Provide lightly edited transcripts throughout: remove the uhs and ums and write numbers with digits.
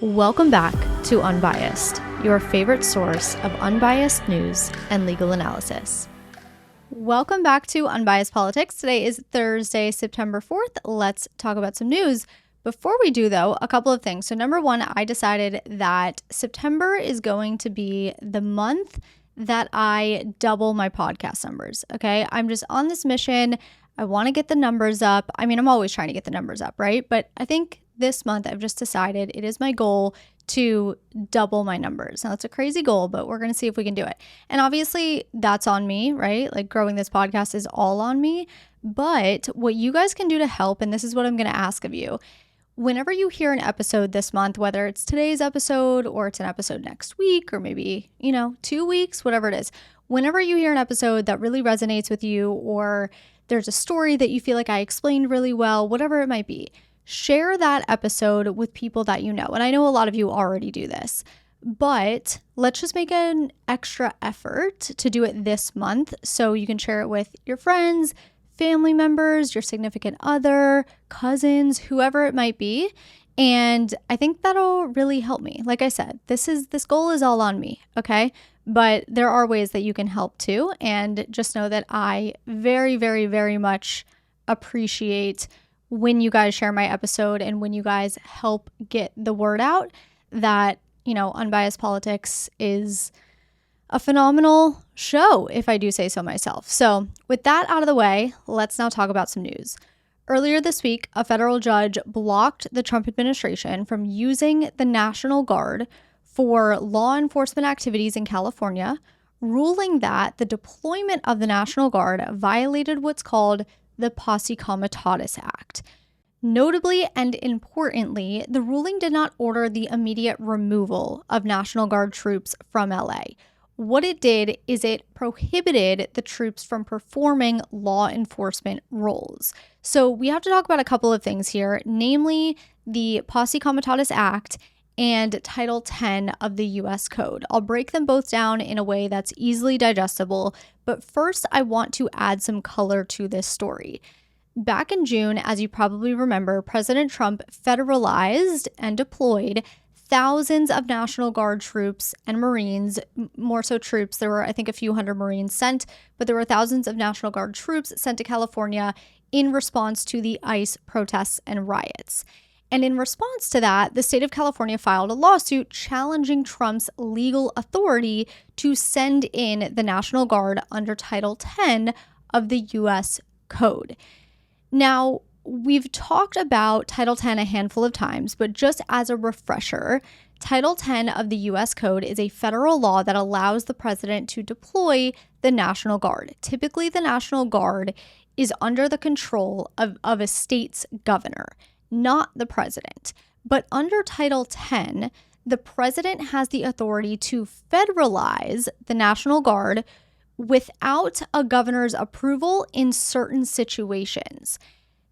Welcome back to Unbiased, your favorite source of unbiased news and legal analysis. Welcome back to Unbiased Politics. Today is Thursday, September 4th. Let's talk about some news. Before we do, though, a couple of things. So number one, I decided that September is going to be the month that I double my podcast numbers, okay? I'm just on this mission. I want to get the numbers up. I mean, I'm always trying to get the numbers up, right? But I think this month I've just decided it is my goal to double my numbers. Now, it's a crazy goal, but we're going to see if we can do it. And obviously that's on me, right? Like growing this podcast is all on me. But what you guys can do to help, and this is what I'm going to ask of you, whenever you hear an episode this month, whether it's today's episode or it's an episode next week or maybe, 2 weeks, whatever it is, whenever you hear an episode that really resonates with you or there's a story that you feel like I explained really well, whatever it might be, share that episode with people that you know. And I know a lot of you already do this, but let's just make an extra effort to do it this month so you can share it with your friends, family members, your significant other, cousins, whoever it might be. And I think that'll really help me. Like I said, this goal is all on me, okay? But there are ways that you can help too. And just know that I very, very, very much appreciate when you guys share my episode and when you guys help get the word out that, Unbiased Politics is a phenomenal show, if I do say so myself. So with that out of the way, let's now talk about some news. Earlier this week, a federal judge blocked the Trump administration from using the National Guard for law enforcement activities in California, ruling that the deployment of the National Guard violated what's called the Posse Comitatus Act. Notably and importantly, the ruling did not order the immediate removal of National Guard troops from LA. What it did is it prohibited the troops from performing law enforcement roles. So we have to talk about a couple of things here, namely the Posse Comitatus Act and Title 10 of the U.S. Code. I'll break them both down in a way that's easily digestible, but first I want to add some color to this story. Back in June, as you probably remember, President Trump federalized and deployed thousands of National Guard troops and Marines, more so troops. There were, I think, a few hundred Marines sent, but there were thousands of National Guard troops sent to California in response to the ICE protests and riots. And in response to that, the state of California filed a lawsuit challenging Trump's legal authority to send in the National Guard under Title 10 of the U.S. Code. Now, we've talked about Title 10 a handful of times, but just as a refresher, Title 10 of the U.S. Code is a federal law that allows the president to deploy the National Guard. Typically, the National Guard is under the control of a state's governor, not the president. But under Title 10, the president has the authority to federalize the National Guard without a governor's approval in certain situations.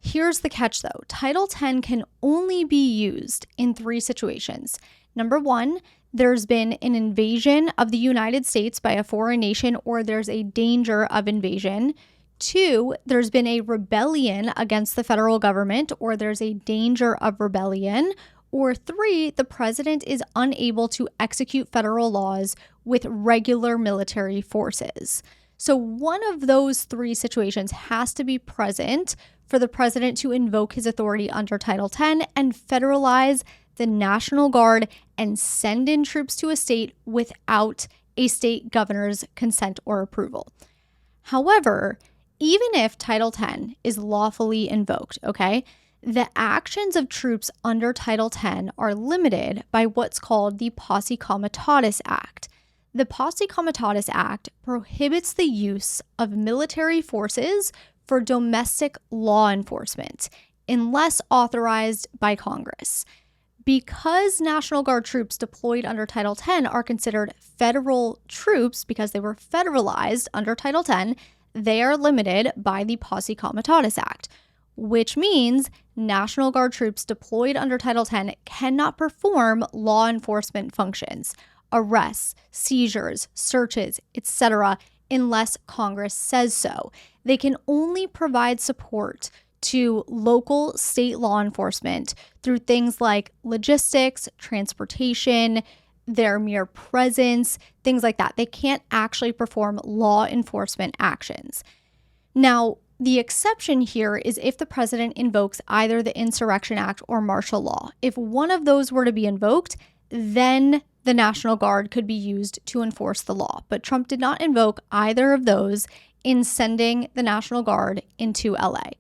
Here's the catch though. Title 10 can only be used in 3 situations. Number 1, there's been an invasion of the United States by a foreign nation or there's a danger of invasion. 2, there's been a rebellion against the federal government or there's a danger of rebellion. Or 3, the president is unable to execute federal laws with regular military forces. So one of those 3 situations has to be present for the president to invoke his authority under Title 10 and federalize the National Guard and send in troops to a state without a state governor's consent or approval. However, even if Title 10 is lawfully invoked, okay, the actions of troops under Title 10 are limited by what's called the Posse Comitatus Act. The Posse Comitatus Act prohibits the use of military forces for domestic law enforcement unless authorized by Congress. Because National Guard troops deployed under Title 10 are considered federal troops because they were federalized under Title 10, they are limited by the Posse Comitatus Act, which means National Guard troops deployed under Title 10 cannot perform law enforcement functions, arrests, seizures, searches, etc., unless Congress says so. They can only provide support to local state law enforcement through things like logistics, transportation, their mere presence, things like that. They can't actually perform law enforcement actions. Now, the exception here is if the president invokes either the Insurrection Act or martial law. If one of those were to be invoked, then the National Guard could be used to enforce the law. But Trump did not invoke either of those in sending the National Guard into LA.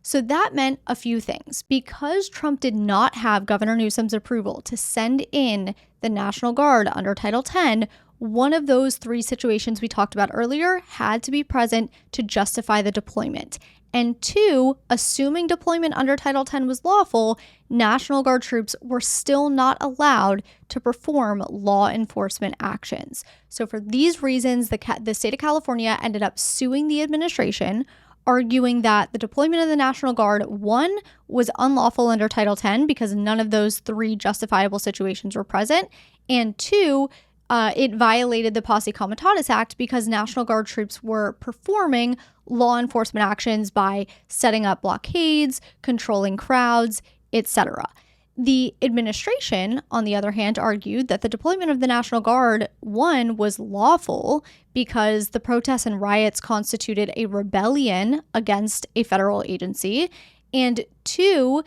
So that meant a few things. Because Trump did not have Governor Newsom's approval to send in the National Guard under Title X, one of those three situations we talked about earlier had to be present to justify the deployment. And two, assuming deployment under Title X was lawful, National Guard troops were still not allowed to perform law enforcement actions. So for these reasons, the state of California ended up suing the administration, arguing that the deployment of the National Guard, one, was unlawful under Title X because none of those three justifiable situations were present, and two, it violated the Posse Comitatus Act because National Guard troops were performing law enforcement actions by setting up blockades, controlling crowds, etc. The administration, on the other hand, argued that the deployment of the National Guard, one, was lawful because the protests and riots constituted a rebellion against a federal agency, and two,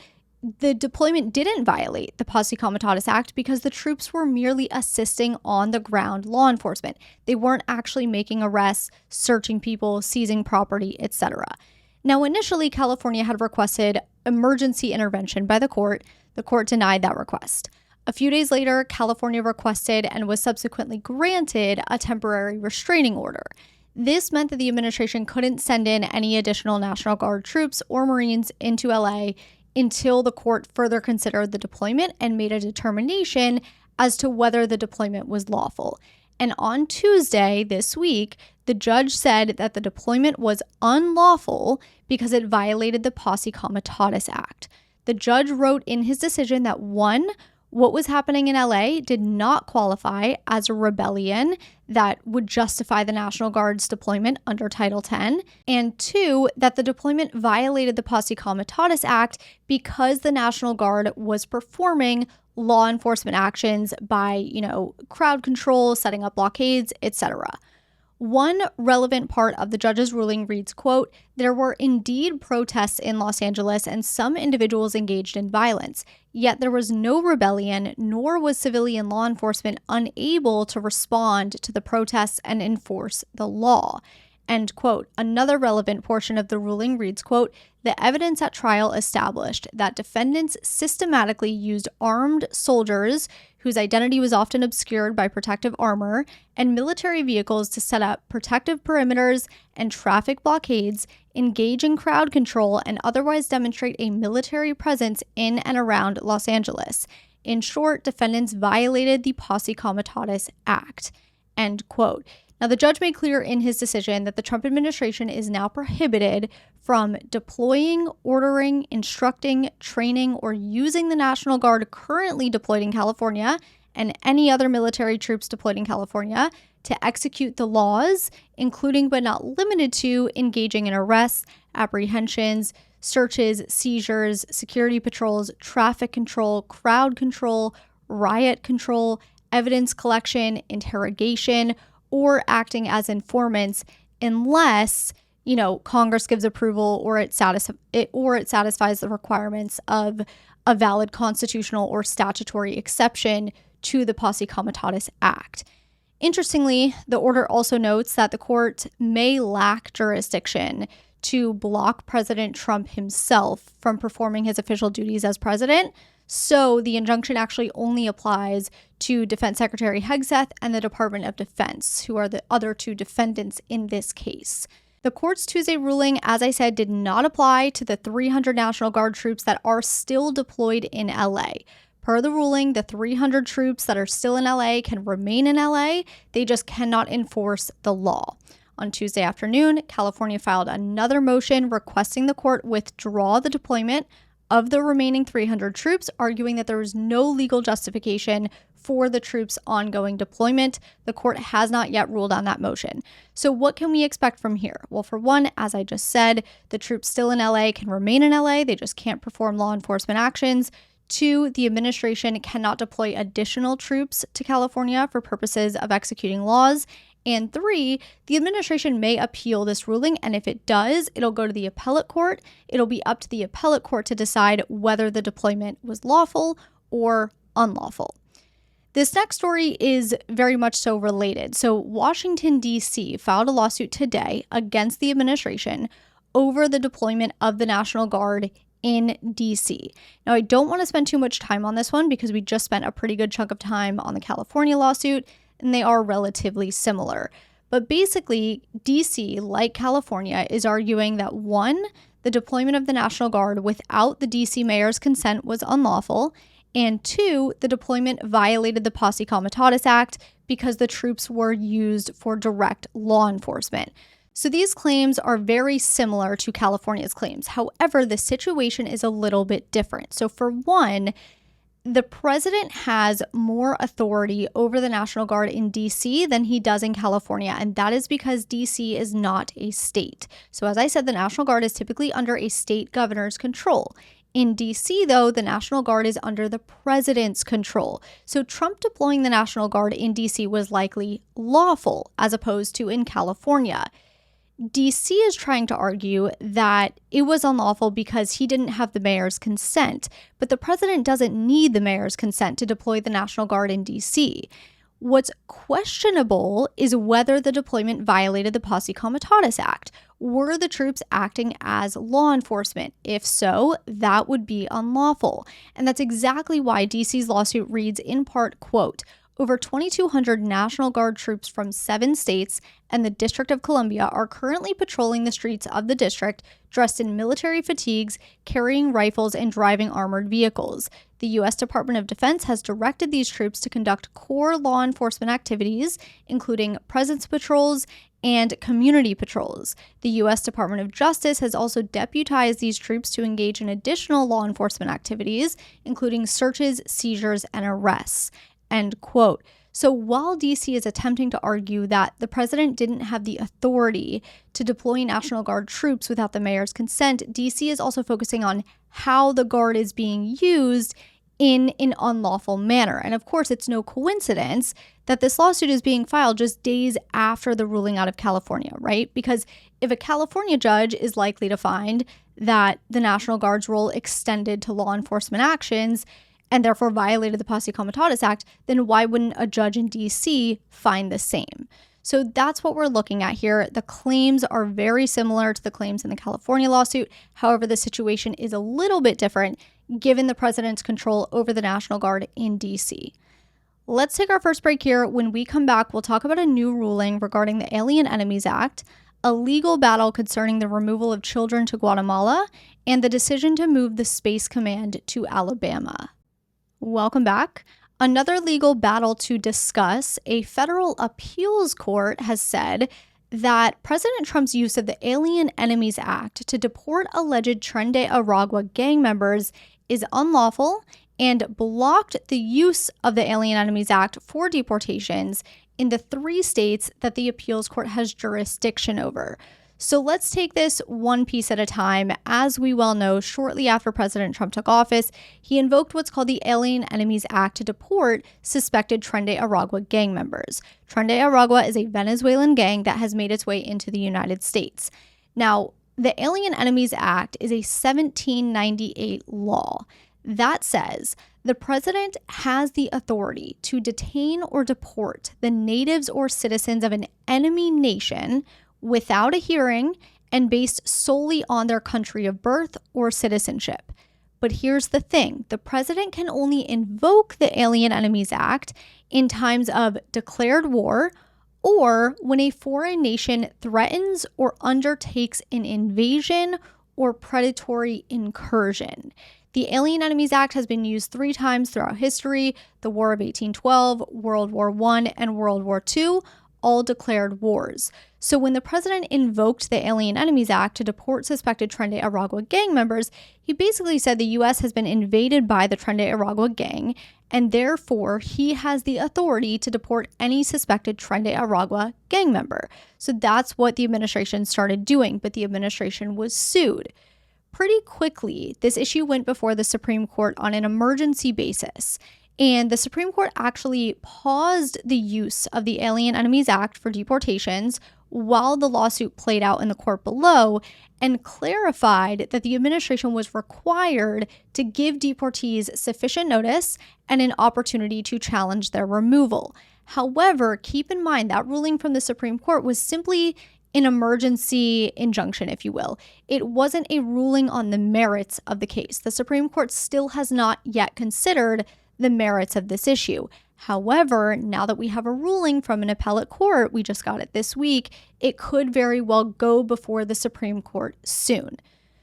the deployment didn't violate the Posse Comitatus Act because the troops were merely assisting on the ground law enforcement. They weren't actually making arrests, searching people, seizing property, etc. Now, initially, California had requested emergency intervention by the court. The court denied that request. A few days later, California requested and was subsequently granted a temporary restraining order. This meant that the administration couldn't send in any additional National Guard troops or Marines into LA until the court further considered the deployment and made a determination as to whether the deployment was lawful. And on Tuesday this week, the judge said that the deployment was unlawful because it violated the Posse Comitatus Act. The judge wrote in his decision that one, what was happening in LA did not qualify as a rebellion that would justify the National Guard's deployment under Title X, and two, that the deployment violated the Posse Comitatus Act because the National Guard was performing law enforcement actions by, crowd control, setting up blockades, etc. One relevant part of the judge's ruling reads, quote, "There were indeed protests in Los Angeles and some individuals engaged in violence, yet there was no rebellion, nor was civilian law enforcement unable to respond to the protests and enforce the law." End quote. Another relevant portion of the ruling reads, quote, "The evidence at trial established that defendants systematically used armed soldiers whose identity was often obscured by protective armor and military vehicles to set up protective perimeters and traffic blockades, engage in crowd control, and otherwise demonstrate a military presence in and around Los Angeles. In short, defendants violated the Posse Comitatus Act." End quote. Now, the judge made clear in his decision that the Trump administration is now prohibited from deploying, ordering, instructing, training, or using the National Guard currently deployed in California and any other military troops deployed in California to execute the laws, including but not limited to engaging in arrests, apprehensions, searches, seizures, security patrols, traffic control, crowd control, riot control, evidence collection, interrogation, or acting as informants unless, Congress gives approval or it satisfies the requirements of a valid constitutional or statutory exception to the Posse Comitatus Act. Interestingly, the order also notes that the court may lack jurisdiction to block President Trump himself from performing his official duties as president. So the injunction actually only applies to Defense Secretary Hegseth and the Department of Defense, who are the other two defendants in this case. The court's Tuesday ruling, as I said, did not apply to the 300 National Guard troops that are still deployed in LA. Per the ruling, the 300 troops that are still in LA can remain in LA. They just cannot enforce the law. On Tuesday afternoon, California filed another motion requesting the court withdraw the deployment of the remaining 300 troops, arguing that there was no legal justification for the troops' ongoing deployment. The court has not yet ruled on that motion. So what can we expect from here? Well, for one, as I just said, the troops still in LA can remain in LA. They just can't perform law enforcement actions. Two, the administration cannot deploy additional troops to California for purposes of executing laws. And three, the administration may appeal this ruling, and if it does, it'll go to the appellate court. It'll be up to the appellate court to decide whether the deployment was lawful or unlawful. This next story is very much so related. So Washington, D.C. filed a lawsuit today against the administration over the deployment of the National Guard in D.C. Now, I don't want to spend too much time on this one because we just spent a pretty good chunk of time on the California lawsuit, and they are relatively similar. But basically, D.C., like California, is arguing that one, the deployment of the National Guard without the D.C. mayor's consent was unlawful, and two, the deployment violated the Posse Comitatus Act because the troops were used for direct law enforcement. So these claims are very similar to California's claims. However, the situation is a little bit different. So for one, the president has more authority over the National Guard in D.C. than he does in California, and that is because D.C. is not a state. So as I said, the National Guard is typically under a state governor's control. In D.C., though, the National Guard is under the president's control. So Trump deploying the National Guard in D.C. was likely lawful, as opposed to in California. D.C. is trying to argue that it was unlawful because he didn't have the mayor's consent, but the president doesn't need the mayor's consent to deploy the National Guard in D.C. What's questionable is whether the deployment violated the Posse Comitatus Act. Were the troops acting as law enforcement? If so, that would be unlawful. And that's exactly why D.C.'s lawsuit reads in part, quote, over 2,200 National Guard troops from 7 states and the District of Columbia are currently patrolling the streets of the district, dressed in military fatigues, carrying rifles, and driving armored vehicles. The U.S. Department of Defense has directed these troops to conduct core law enforcement activities, including presence patrols and community patrols. The U.S. Department of Justice has also deputized these troops to engage in additional law enforcement activities, including searches, seizures, and arrests. End quote. So while D.C. is attempting to argue that the president didn't have the authority to deploy National Guard troops without the mayor's consent, D.C. is also focusing on how the Guard is being used in an unlawful manner. And of course, it's no coincidence that this lawsuit is being filed just days after the ruling out of California, right? Because if a California judge is likely to find that the National Guard's role extended to law enforcement actions and therefore violated the Posse Comitatus Act, then why wouldn't a judge in D.C. find the same? So that's what we're looking at here. The claims are very similar to the claims in the California lawsuit. However, the situation is a little bit different given the president's control over the National Guard in D.C. Let's take our first break here. When we come back, we'll talk about a new ruling regarding the Alien Enemies Act, a legal battle concerning the removal of children to Guatemala, and the decision to move the Space Command to Alabama. Welcome back. Another legal battle to discuss. A federal appeals court has said that President Trump's use of the Alien Enemies Act to deport alleged Tren de Aragua gang members is unlawful and blocked the use of the Alien Enemies Act for deportations in the 3 states that the appeals court has jurisdiction over. So let's take this one piece at a time. As we well know, shortly after President Trump took office, he invoked what's called the Alien Enemies Act to deport suspected Tren de Aragua gang members. Tren de Aragua is a Venezuelan gang that has made its way into the United States. Now, the Alien Enemies Act is a 1798 law that says the president has the authority to detain or deport the natives or citizens of an enemy nation without a hearing and based solely on their country of birth or citizenship. But here's the thing, the president can only invoke the Alien Enemies Act in times of declared war or when a foreign nation threatens or undertakes an invasion or predatory incursion. The Alien Enemies Act has been used 3 times throughout history: the War of 1812, World War I, and World War II, all declared wars. So when the president invoked the Alien Enemies Act to deport suspected Tren de Aragua gang members, he basically said the U.S. has been invaded by the Tren de Aragua gang, and therefore he has the authority to deport any suspected Tren de Aragua gang member. So that's what the administration started doing, but the administration was sued. Pretty quickly, this issue went before the Supreme Court on an emergency basis, and the Supreme Court actually paused the use of the Alien Enemies Act for deportations while the lawsuit played out in the court below, and clarified that the administration was required to give deportees sufficient notice and an opportunity to challenge their removal. However, keep in mind that ruling from the Supreme Court was simply an emergency injunction, if you will. It wasn't a ruling on the merits of the case. The Supreme Court still has not yet considered the merits of this issue. However, now that we have a ruling from an appellate court, we just got it this week, it could very well go before the Supreme Court soon.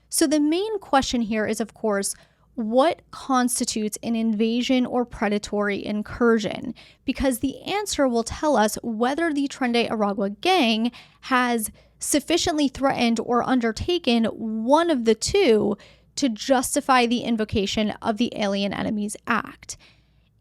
So the main question here is, of course, what constitutes an invasion or predatory incursion? Because the answer will tell us whether the Tren de Aragua gang has sufficiently threatened or undertaken one of the two to justify the invocation of the Alien Enemies Act.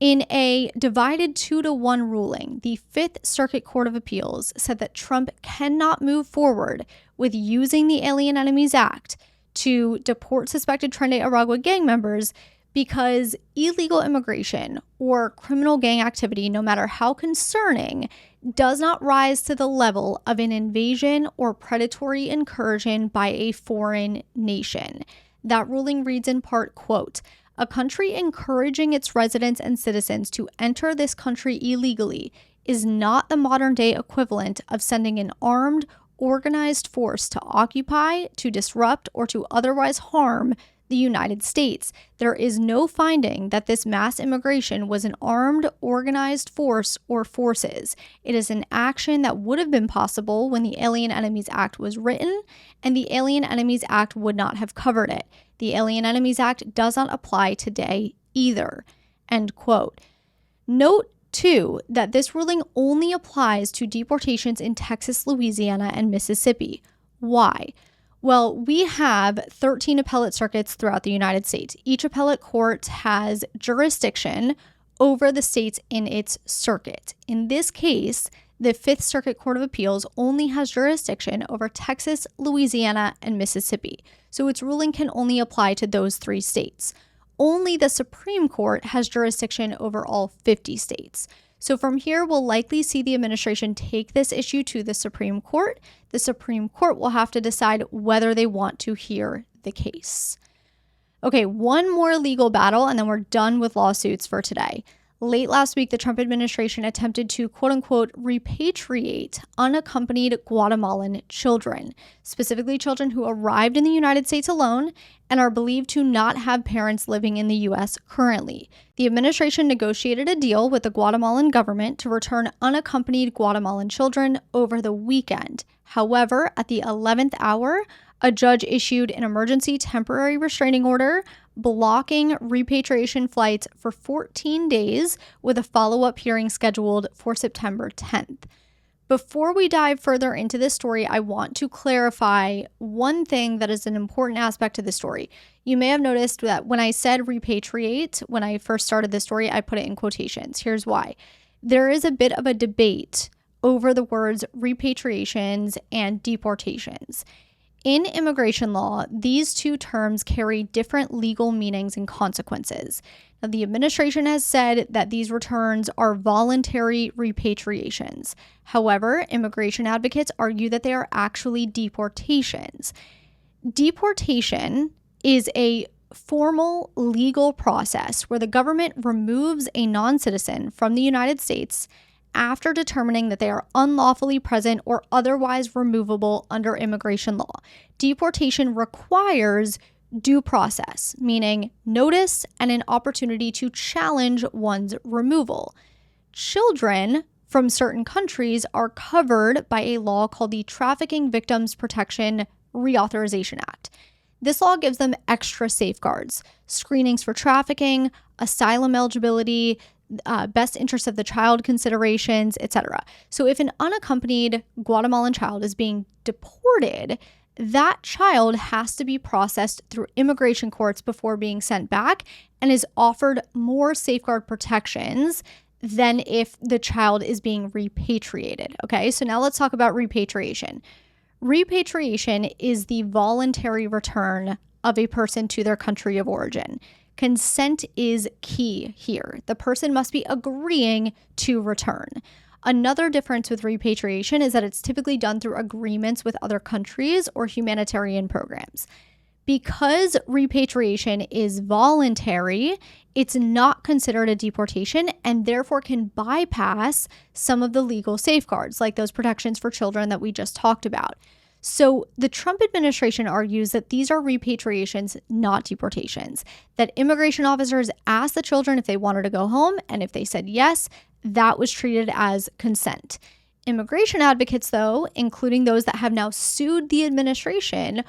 In a divided 2-1 ruling, the Fifth Circuit Court of Appeals said that Trump cannot move forward with using the Alien Enemies Act to deport suspected Tren de Aragua gang members because illegal immigration or criminal gang activity, no matter how concerning, does not rise to the level of an invasion or predatory incursion by a foreign nation. That ruling reads in part, quote, "A country encouraging its residents and citizens to enter this country illegally is not the modern-day equivalent of sending an armed, organized force to occupy, to disrupt, or to otherwise harm the United States. There is no finding that this mass immigration was an armed, organized force or forces. It is an action that would have been possible when the Alien Enemies Act was written, and the Alien Enemies Act would not have covered it. The Alien Enemies Act does not apply today either." End quote. Note, too, that this ruling only applies to deportations in Texas, Louisiana, and Mississippi. Why? Well, we have 13 appellate circuits throughout the United States. Each appellate court has jurisdiction over the states in its circuit. In this case, the Fifth Circuit Court of Appeals only has jurisdiction over Texas, Louisiana, and Mississippi. So its ruling can only apply to those 3 states. Only the Supreme Court has jurisdiction over all 50 states. So from here, we'll likely see the administration take this issue to the Supreme Court. The Supreme Court will have to decide whether they want to hear the case. Okay, one more legal battle, and then we're done with lawsuits for today. Late last week, the Trump administration attempted to, quote-unquote, repatriate unaccompanied Guatemalan children, specifically children who arrived in the United States alone and are believed to not have parents living in the U.S. currently. The administration negotiated a deal with the Guatemalan government to return unaccompanied Guatemalan children over the weekend. However, at the 11th hour, a judge issued an emergency temporary restraining order blocking repatriation flights for 14 days with a follow-up hearing scheduled for September 10th. Before we dive further into this story, I want to clarify one thing that is an important aspect to the story. You may have noticed that when I said repatriate, when I first started this story, I put it in quotations. Here's why. There is a bit of a debate over the words repatriations and deportations. In immigration law, these two terms carry different legal meanings and consequences. Now, the administration has said that these returns are voluntary repatriations. However, immigration advocates argue that they are actually deportations. Deportation is a formal legal process where the government removes a non-citizen from the United States after determining that they are unlawfully present or otherwise removable under immigration law. Deportation requires due process, meaning notice and an opportunity to challenge one's removal. Children from certain countries are covered by a law called the Trafficking Victims Protection Reauthorization Act. This law gives them extra safeguards, screenings for trafficking, asylum eligibility, best interest of the child considerations, etc. So if an unaccompanied Guatemalan child is being deported, that child has to be processed through immigration courts before being sent back and is offered more safeguard protections than if the child is being repatriated. Okay, so now let's talk about repatriation. Repatriation is the voluntary return of a person to their country of origin. Consent is key here. The person must be agreeing to return. Another difference with repatriation is that it's typically done through agreements with other countries or humanitarian programs. Because repatriation is voluntary, it's not considered a deportation and therefore can bypass some of the legal safeguards, like those protections for children that we just talked about. So the Trump administration argues that these are repatriations, not deportations, that immigration officers asked the children if they wanted to go home, and if they said yes, that was treated as consent. Immigration advocates, though, including those that have now sued the administration,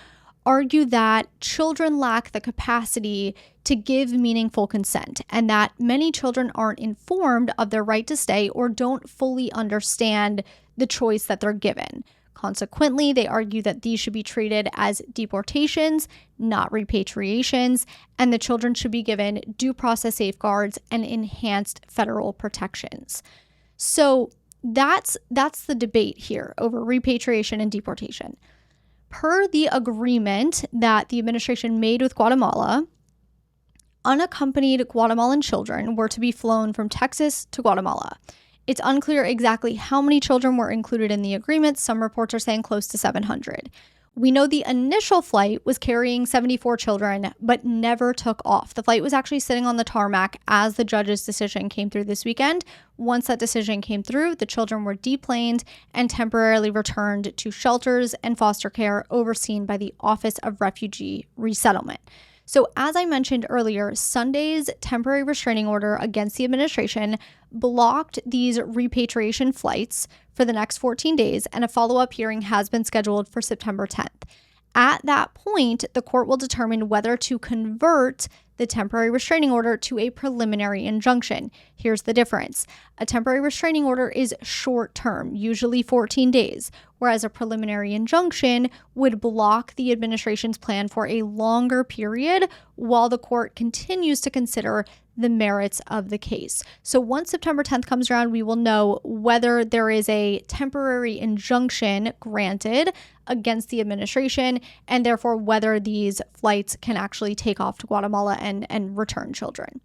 argue that children lack the capacity to give meaningful consent and that many children aren't informed of their right to stay or don't fully understand the choice that they're given. Consequently, they argue that these should be treated as deportations, not repatriations, and the children should be given due process safeguards and enhanced federal protections. So that's the debate here over repatriation and deportation. Per the agreement that the administration made with Guatemala, unaccompanied Guatemalan children were to be flown from Texas to Guatemala. It's unclear exactly how many children were included in the agreement. Some reports are saying close to 700. We know the initial flight was carrying 74 children, but never took off. The flight was actually sitting on the tarmac as the judge's decision came through this weekend. Once that decision came through, the children were deplaned and temporarily returned to shelters and foster care overseen by the Office of Refugee Resettlement. So as I mentioned earlier, Sunday's temporary restraining order against the administration blocked these repatriation flights for the next 14 days, and a follow-up hearing has been scheduled for September 10th. At that point, the court will determine whether to convert the temporary restraining order to a preliminary injunction. Here's the difference. A temporary restraining order is short term, usually 14 days, whereas a preliminary injunction would block the administration's plan for a longer period while the court continues to consider the merits of the case. So once September 10th comes around, we will know whether there is a temporary injunction granted against the administration and therefore whether these flights can actually take off to Guatemala and return children.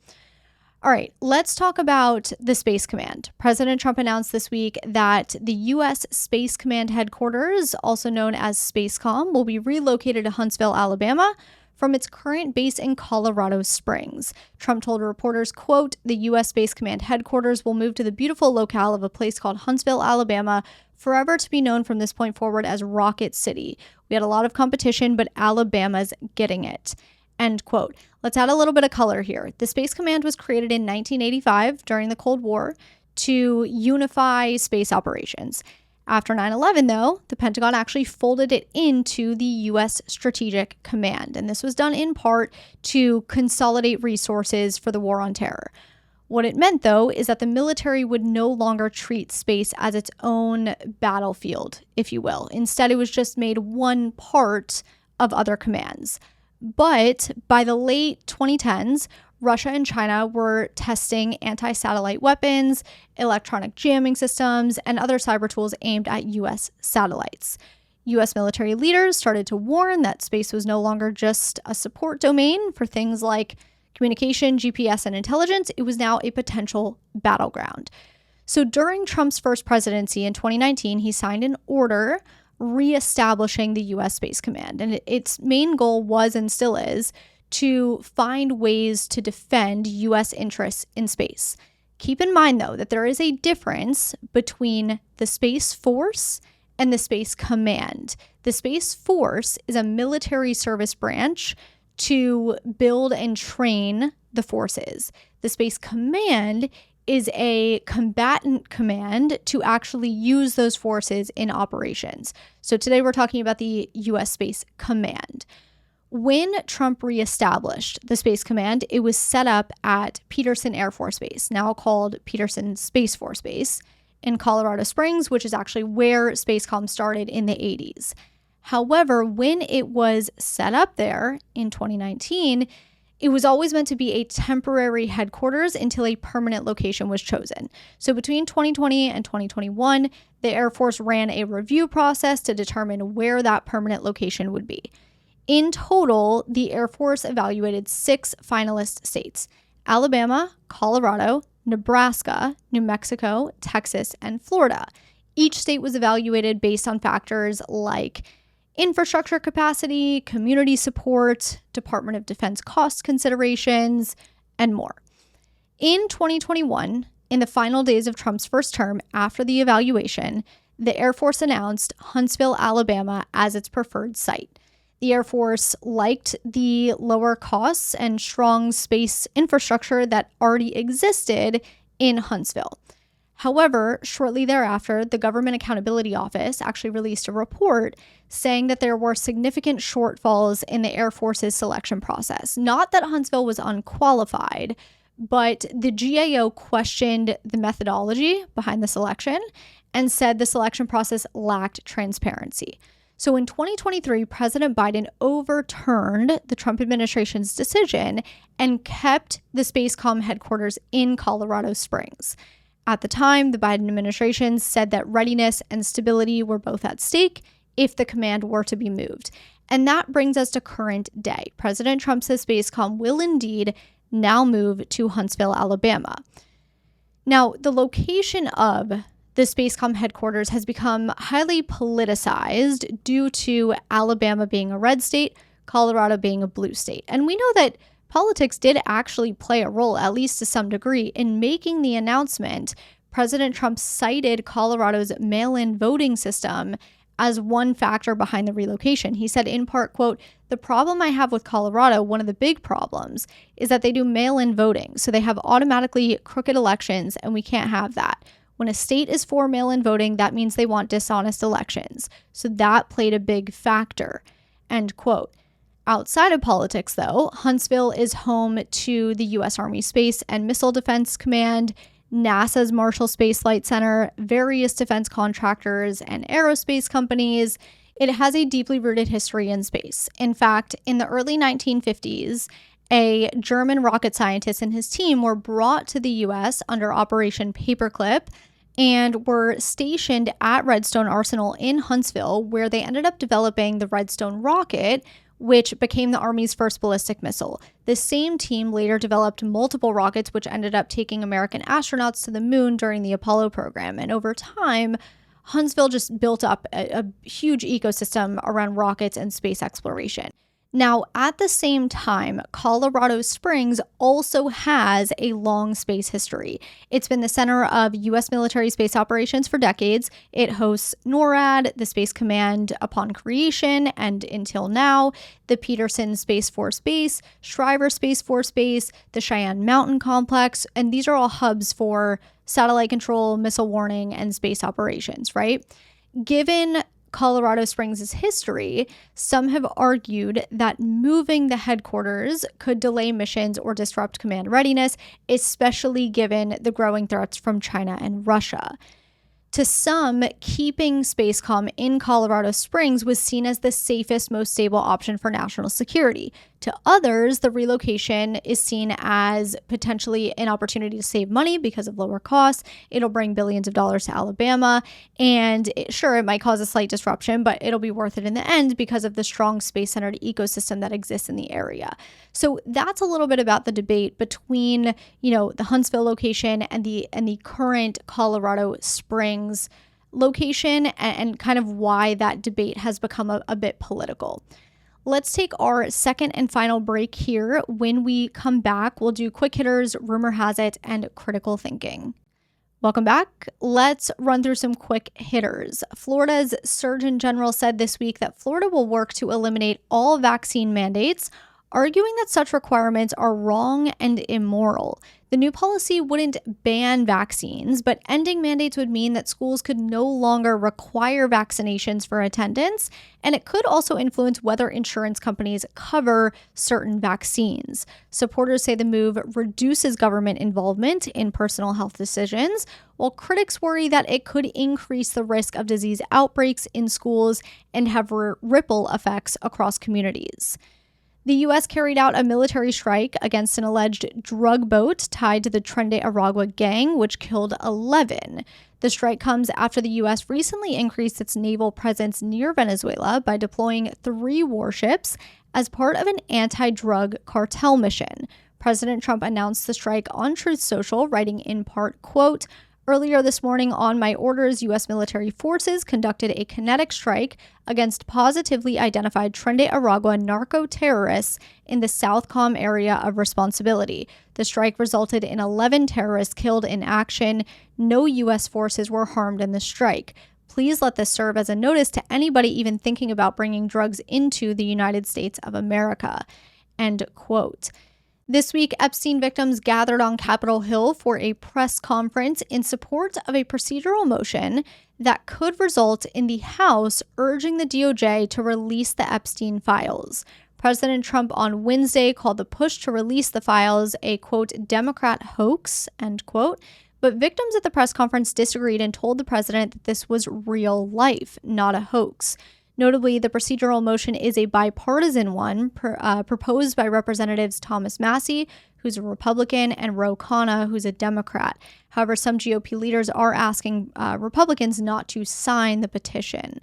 All right, let's talk about the Space Command. President Trump announced this week that the U.S. Space Command headquarters, also known as SpaceCom, will be relocated to Huntsville, Alabama, from its current base in Colorado Springs. Trump told reporters, quote, "The U.S. Space Command headquarters will move to the beautiful locale of a place called Huntsville, Alabama, forever to be known from this point forward as Rocket City. We had a lot of competition, but Alabama's getting it." End quote. Let's add a little bit of color here. The Space Command was created in 1985 during the Cold War to unify space operations. After 9/11, though, the Pentagon actually folded it into the U.S. Strategic Command, and this was done in part to consolidate resources for the war on terror. What it meant, though, is that the military would no longer treat space as its own battlefield, if you will. Instead, it was just made one part of other commands. But by the late 2010s, Russia and China were testing anti-satellite weapons, electronic jamming systems, and other cyber tools aimed at U.S. satellites. U.S. military leaders started to warn that space was no longer just a support domain for things like communication, GPS, and intelligence. It was now a potential battleground. So during Trump's first presidency in 2019, he signed an order reestablishing the U.S. Space Command. And its main goal was and still is to find ways to defend U.S. interests in space. Keep in mind, though, that there is a difference between the Space Force and the Space Command. The Space Force is a military service branch to build and train the forces. The Space Command is a combatant command to actually use those forces in operations. So today we're talking about the U.S. Space Command. When Trump reestablished the Space Command, it was set up at Peterson Air Force Base, now called Peterson Space Force Base, in Colorado Springs, which is actually where SpaceCom started in the 80s. However, when it was set up there in 2019, it was always meant to be a temporary headquarters until a permanent location was chosen. So between 2020 and 2021, the Air Force ran a review process to determine where that permanent location would be. In total, the Air Force evaluated 6 finalist states: Alabama, Colorado, Nebraska, New Mexico, Texas, and Florida. Each state was evaluated based on factors like infrastructure capacity, community support, Department of Defense cost considerations, and more. In 2021, in the final days of Trump's first term after the evaluation, the Air Force announced Huntsville, Alabama as its preferred site. The Air Force liked the lower costs and strong space infrastructure that already existed in Huntsville. However, shortly thereafter, the Government Accountability Office actually released a report saying that there were significant shortfalls in the Air Force's selection process. Not that Huntsville was unqualified, but the GAO questioned the methodology behind the selection and said the selection process lacked transparency. So in 2023, President Biden overturned the Trump administration's decision and kept the Spacecom headquarters in Colorado Springs. At the time, the Biden administration said that readiness and stability were both at stake if the command were to be moved. And that brings us to current day. President Trump says Spacecom will indeed now move to Huntsville, Alabama. Now, the location of the Spacecom headquarters has become highly politicized due to Alabama being a red state, Colorado being a blue state. And we know that politics did actually play a role, at least to some degree, in making the announcement. President Trump cited Colorado's mail-in voting system as one factor behind the relocation. He said, in part, quote, "The problem I have with Colorado, one of the big problems, is that they do mail-in voting. So they have automatically crooked elections, and we can't have that. When a state is for mail-in voting, that means they want dishonest elections. So that played a big factor," end quote. Outside of politics, though, Huntsville is home to the U.S. Army Space and Missile Defense Command, NASA's Marshall Space Flight Center, various defense contractors, and aerospace companies. It has a deeply rooted history in space. In fact, in the early 1950s, a German rocket scientist and his team were brought to the U.S. under Operation Paperclip and were stationed at Redstone Arsenal in Huntsville, where they ended up developing the Redstone rocket, which became the Army's first ballistic missile. The same team later developed multiple rockets, which ended up taking American astronauts to the moon during the Apollo program. And over time, Huntsville just built up a huge ecosystem around rockets and space exploration. Now, at the same time, Colorado Springs also has a long space history. It's been the center of U.S. military space operations for decades. It hosts NORAD, the Space Command upon creation, and until now, the Peterson Space Force Base, Shriver Space Force Base, the Cheyenne Mountain Complex, and these are all hubs for satellite control, missile warning, and space operations, right? Given Colorado Springs' history, some have argued that moving the headquarters could delay missions or disrupt command readiness, especially given the growing threats from China and Russia. To some, keeping Spacecom in Colorado Springs was seen as the safest, most stable option for national security. To others, the relocation is seen as potentially an opportunity to save money because of lower costs. It'll bring billions of dollars to Alabama, and it might cause a slight disruption, but it'll be worth it in the end because of the strong space-centered ecosystem that exists in the area. So that's a little bit about the debate between, the Huntsville location and the current Colorado Springs location, and kind of why that debate has become a bit political. Let's take our second and final break here. When we come back, we'll do quick hitters, rumor has it, and critical thinking. Welcome back. Let's run through some quick hitters. Florida's Surgeon General said this week that Florida will work to eliminate all vaccine mandates, arguing that such requirements are wrong and immoral. The new policy wouldn't ban vaccines, but ending mandates would mean that schools could no longer require vaccinations for attendance, and it could also influence whether insurance companies cover certain vaccines. Supporters say the move reduces government involvement in personal health decisions, while critics worry that it could increase the risk of disease outbreaks in schools and have ripple effects across communities. The U.S. carried out a military strike against an alleged drug boat tied to the Tren de Aragua gang, which killed 11. The strike comes after the U.S. recently increased its naval presence near Venezuela by deploying 3 warships as part of an anti-drug cartel mission. President Trump announced the strike on Truth Social, writing in part, quote, "Earlier this morning, on my orders, U.S. military forces conducted a kinetic strike against positively identified Tren de Aragua narco-terrorists in the Southcom area of responsibility. The strike resulted in 11 terrorists killed in action. No U.S. forces were harmed in the strike. Please let this serve as a notice to anybody even thinking about bringing drugs into the United States of America." End quote. This week, Epstein victims gathered on Capitol Hill for a press conference in support of a procedural motion that could result in the House urging the DOJ to release the Epstein files. President Trump on Wednesday called the push to release the files a, quote, Democrat hoax, end quote. But victims at the press conference disagreed and told the president that this was real life, not a hoax. Notably, the procedural motion is a bipartisan one proposed by Representatives Thomas Massie, who's a Republican, and Ro Khanna, who's a Democrat. However, some GOP leaders are asking Republicans not to sign the petition.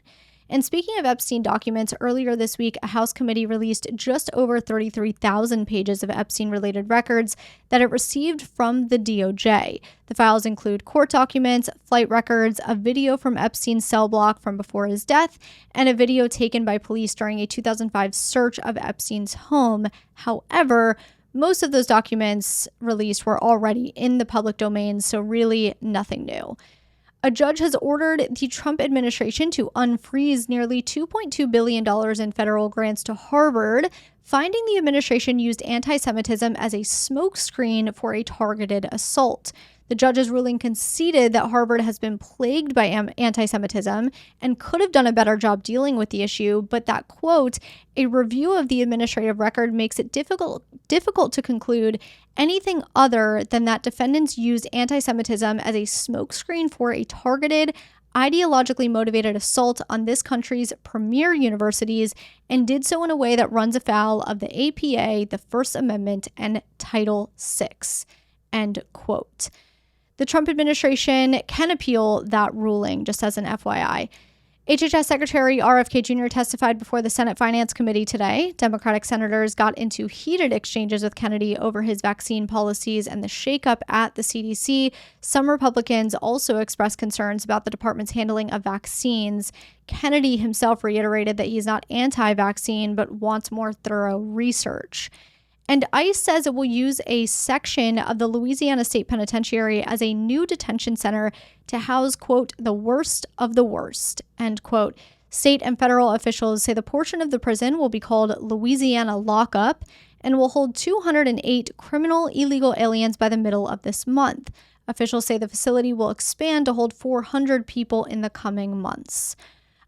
And speaking of Epstein documents, earlier this week, a House committee released just over 33,000 pages of Epstein-related records that it received from the DOJ. The files include court documents, flight records, a video from Epstein's cell block from before his death, and a video taken by police during a 2005 search of Epstein's home. However, most of those documents released were already in the public domain, so really nothing new. A judge has ordered the Trump administration to unfreeze nearly $2.2 billion in federal grants to Harvard, finding the administration used anti-Semitism as a smokescreen for a targeted assault. The judge's ruling conceded that Harvard has been plagued by anti-Semitism and could have done a better job dealing with the issue, but that, quote, a review of the administrative record makes it difficult to conclude anything other than that defendants used anti-Semitism as a smokescreen for a targeted, ideologically motivated assault on this country's premier universities and did so in a way that runs afoul of the APA, the First Amendment, and Title VI, end quote. The Trump administration can appeal that ruling, just as an FYI. HHS Secretary RFK Jr. testified before the Senate Finance Committee today. Democratic senators got into heated exchanges with Kennedy over his vaccine policies and the shakeup at the CDC. Some Republicans also expressed concerns about the department's handling of vaccines. Kennedy himself reiterated that he's not anti-vaccine, but wants more thorough research. And ICE says it will use a section of the Louisiana State Penitentiary as a new detention center to house, quote, the worst of the worst, end quote. State and federal officials say the portion of the prison will be called Louisiana Lockup and will hold 208 criminal illegal aliens by the middle of this month. Officials say the facility will expand to hold 400 people in the coming months.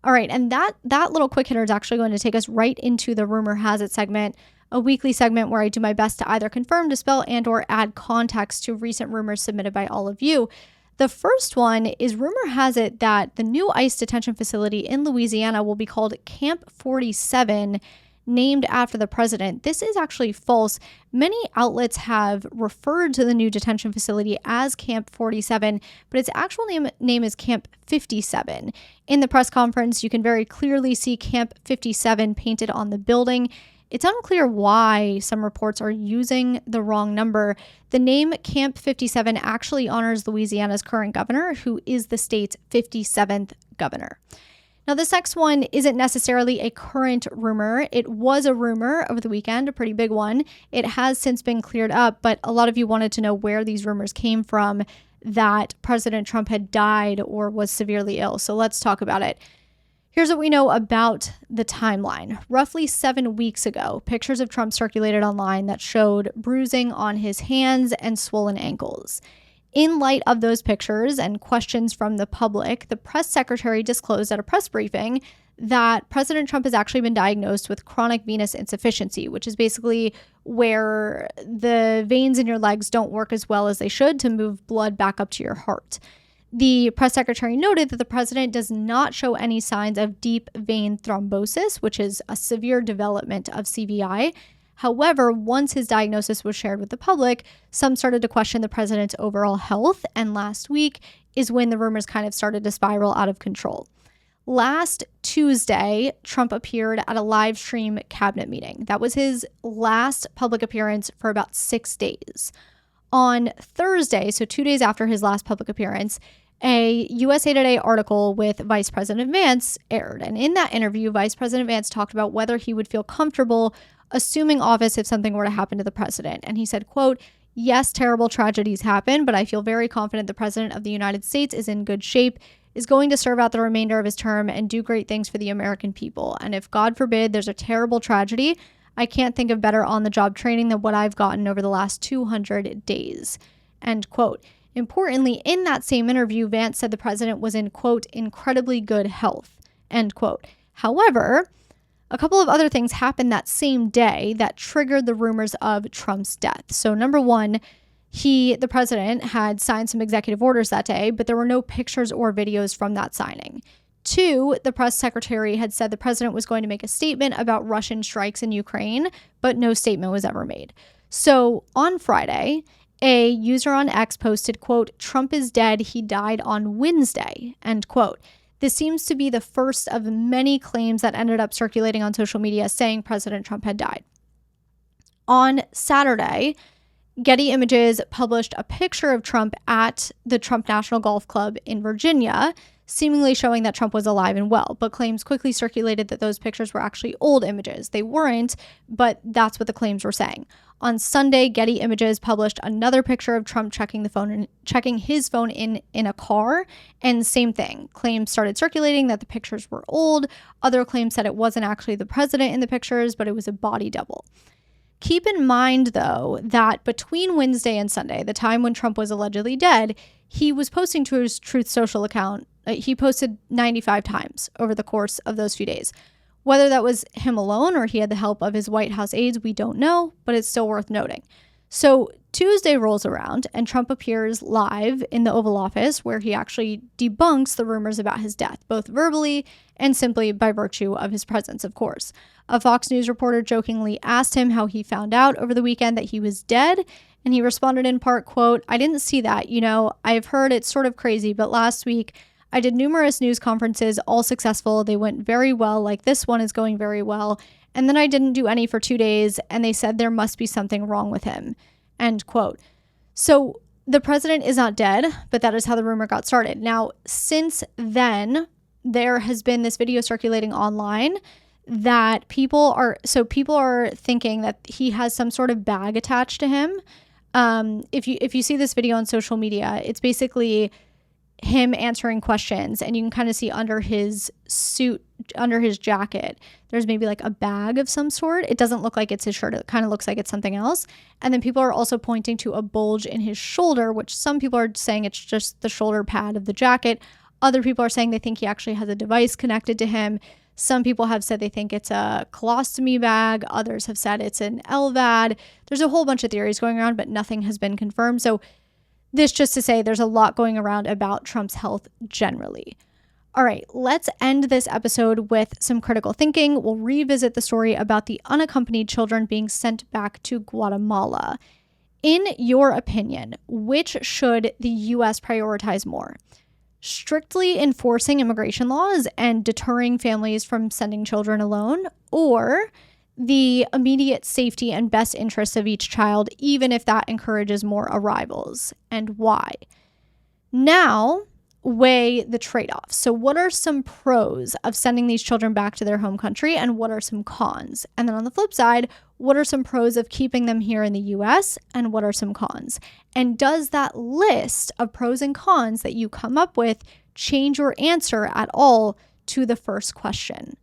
All right, and that little quick hitter is actually going to take us right into the Rumor Has It segment, a weekly segment where I do my best to either confirm, dispel, and or add context to recent rumors submitted by all of you. The first one is rumor has it that the new ICE detention facility in Louisiana will be called Camp 47, named after the president. This is actually false. Many outlets have referred to the new detention facility as Camp 47, but its actual name is Camp 57. In the press conference, you can very clearly see Camp 57 painted on the building. It's unclear why some reports are using the wrong number. The name Camp 57 actually honors Louisiana's current governor, who is the state's 57th governor. Now, this next one isn't necessarily a current rumor. It was a rumor over the weekend, a pretty big one. It has since been cleared up, but a lot of you wanted to know where these rumors came from, that President Trump had died or was severely ill. So let's talk about it. Here's what we know about the timeline. Roughly 7 weeks ago, pictures of Trump circulated online that showed bruising on his hands and swollen ankles. In light of those pictures and questions from the public, the press secretary disclosed at a press briefing that President Trump has actually been diagnosed with chronic venous insufficiency, which is basically where the veins in your legs don't work as well as they should to move blood back up to your heart. The press secretary noted that the president does not show any signs of deep vein thrombosis, which is a severe development of CVI. However, once his diagnosis was shared with the public, some started to question the president's overall health, and last week is when the rumors kind of started to spiral out of control. Last Tuesday, Trump appeared at a live stream cabinet meeting. That was his last public appearance for about 6 days. On Thursday, so 2 days after his last public appearance, a USA Today article with Vice President Vance aired. And in that interview, Vice President Vance talked about whether he would feel comfortable assuming office if something were to happen to the president. And he said, quote, "Yes, terrible tragedies happen, but I feel very confident the president of the United States is in good shape, is going to serve out the remainder of his term and do great things for the American people. And if, God forbid, there's a terrible tragedy, I can't think of better on-the-job training than what I've gotten over the last 200 days." End quote. Importantly, in that same interview, Vance said the president was in, quote, "incredibly good health," end quote. However, a couple of other things happened that same day that triggered the rumors of Trump's death. So number one, the president had signed some executive orders that day, but there were no pictures or videos from that signing. Two, the press secretary had said the president was going to make a statement about Russian strikes in Ukraine, but no statement was ever made. So on Friday, a user on X posted, quote, "Trump is dead. He died on Wednesday," end quote. This seems to be the first of many claims that ended up circulating on social media saying President Trump had died. On Saturday, Getty Images published a picture of Trump at the Trump National Golf Club in Virginia, seemingly showing that Trump was alive and well, but claims quickly circulated that those pictures were actually old images. They weren't, but that's what the claims were saying. On Sunday, Getty Images published another picture of Trump checking his phone in a car, and same thing. Claims started circulating that the pictures were old. Other claims said it wasn't actually the president in the pictures, but it was a body double. Keep in mind, though, that between Wednesday and Sunday, the time when Trump was allegedly dead, he was posting to his Truth Social account. He posted 95 times over the course of those few days. Whether that was him alone or he had the help of his White House aides, we don't know, but it's still worth noting. So Tuesday rolls around and Trump appears live in the Oval Office, where he actually debunks the rumors about his death, both verbally and simply by virtue of his presence, of course. A Fox News reporter jokingly asked him how he found out over the weekend that he was dead, and he responded in part, quote, "I didn't see that. I've heard it's sort of crazy, but last week I did numerous news conferences, all successful. They went very well, like this one is going very well. And then I didn't do any for 2 days, and they said there must be something wrong with him," end quote. So the president is not dead, but that is how the rumor got started. Now, since then, there has been this video circulating online that people are thinking that he has some sort of bag attached to him. If you see this video on social media, it's basically him answering questions, and you can kind of see under his suit, under his jacket, there's maybe like a bag of some sort. It doesn't look like it's his shirt. It kind of looks like it's something else. And then people are also pointing to a bulge in his shoulder, which some people are saying it's just the shoulder pad of the jacket. Other people are saying they think he actually has a device connected to him. Some people have said they think it's a colostomy bag. Others have said it's an LVAD. There's a whole bunch of theories going around, but nothing has been confirmed. So this just to say there's a lot going around about Trump's health generally. All right, let's end this episode with some critical thinking. We'll revisit the story about the unaccompanied children being sent back to Guatemala. In your opinion, which should the U.S. prioritize more? Strictly enforcing immigration laws and deterring families from sending children alone, or the immediate safety and best interests of each child, even if that encourages more arrivals, and why? Now, weigh the trade-offs. So what are some pros of sending these children back to their home country, and what are some cons? And then on the flip side, what are some pros of keeping them here in the US, and what are some cons? And does that list of pros and cons that you come up with change your answer at all to the first question.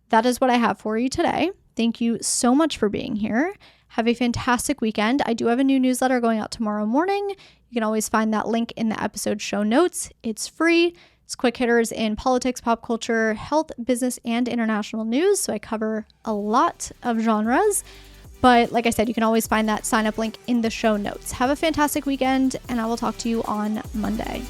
That is what I have for you today. Thank you so much for being here. Have a fantastic weekend. I do have a new newsletter going out tomorrow morning. You can always find that link in the episode show notes. It's free. It's quick hitters in politics, pop culture, health, business, and international news. So I cover a lot of genres. But like I said, you can always find that sign up link in the show notes. Have a fantastic weekend, and I will talk to you on Monday.